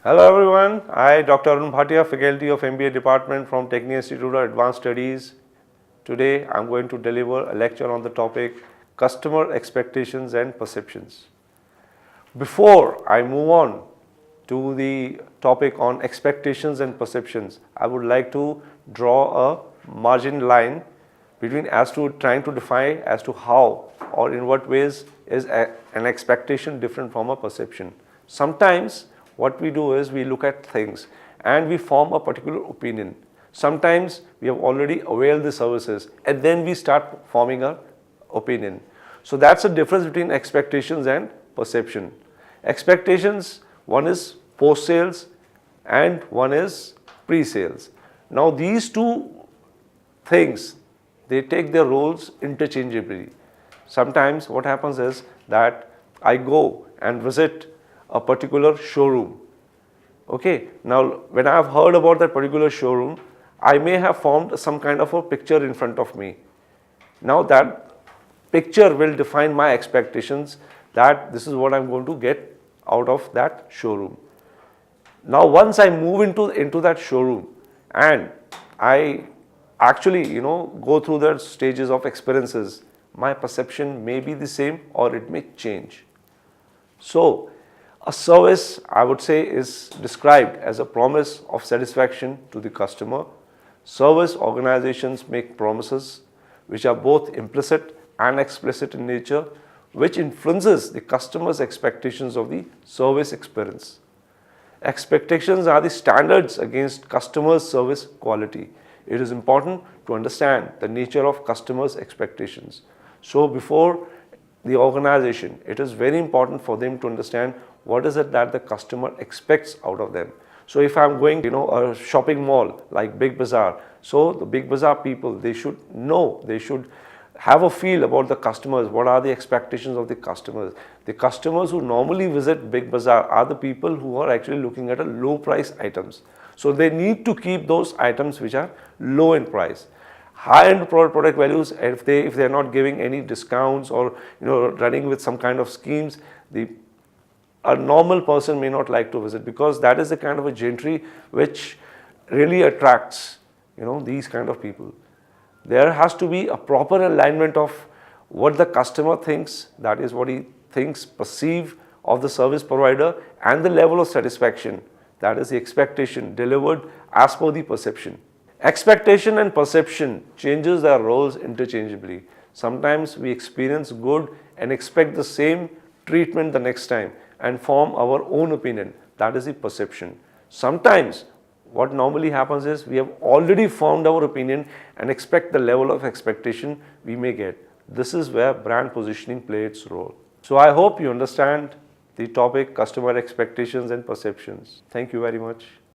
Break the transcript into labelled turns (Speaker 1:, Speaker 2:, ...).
Speaker 1: Hello everyone, I Dr. Arun Bhatia, Faculty of MBA Department from Tecnia Institute of Advanced Studies. Today I am going to deliver a lecture on the topic Customer Expectations and Perceptions. Before I move on to the topic on expectations and perceptions, I would like to draw a margin line between as to trying to define as to how or in what ways is an expectation different from a perception. Sometimes what we do is we look at things and we form a particular opinion. Sometimes we have already availed the services and then we start forming an opinion. So that's the difference between expectations and perception. Expectations, one is post-sales and one is pre-sales. Now these two things, they take their roles interchangeably. Sometimes what happens is that I go and visit a particular showroom. Okay, now when I have heard about that particular showroom, I may have formed some kind of a picture in front of me. Now that picture will define my expectations that this is what I'm going to get out of that showroom. Now once I move into that showroom and I actually go through the stages of experiences, my perception may be the same or it may change. So a service, I would say, is described as a promise of satisfaction to the customer. Service organizations make promises which are both implicit and explicit in nature, which influences the customer's expectations of the service experience. Expectations are the standards against customers' service quality. It is important to understand the nature of customers' expectations. So before the organization, it is very important for them to understand what is it that the customer expects out of them. So if I'm going a shopping mall like Big Bazaar, so the Big Bazaar people, they should know, they should have a feel about the customers. What are the expectations of the customers? The customers who normally visit Big Bazaar are the people who are actually looking at a low price items. So they need to keep those items which are low in price. High-end product values, if they are not giving any discounts or running with some kind of schemes, a normal person may not like to visit, because that is the kind of a gentry which really attracts these kind of people. There has to be a proper alignment of what the customer thinks, that is what he thinks, perceive of the service provider, and the level of satisfaction, that is the expectation delivered as per the perception. Expectation and perception changes their roles interchangeably. Sometimes we experience good and expect the same treatment the next time and form our own opinion, that is the perception. Sometimes what normally happens is we have already formed our opinion and expect the level of expectation we may get. This is where brand positioning plays its role. So I hope you understand the topic customer expectations and perceptions. Thank you very much.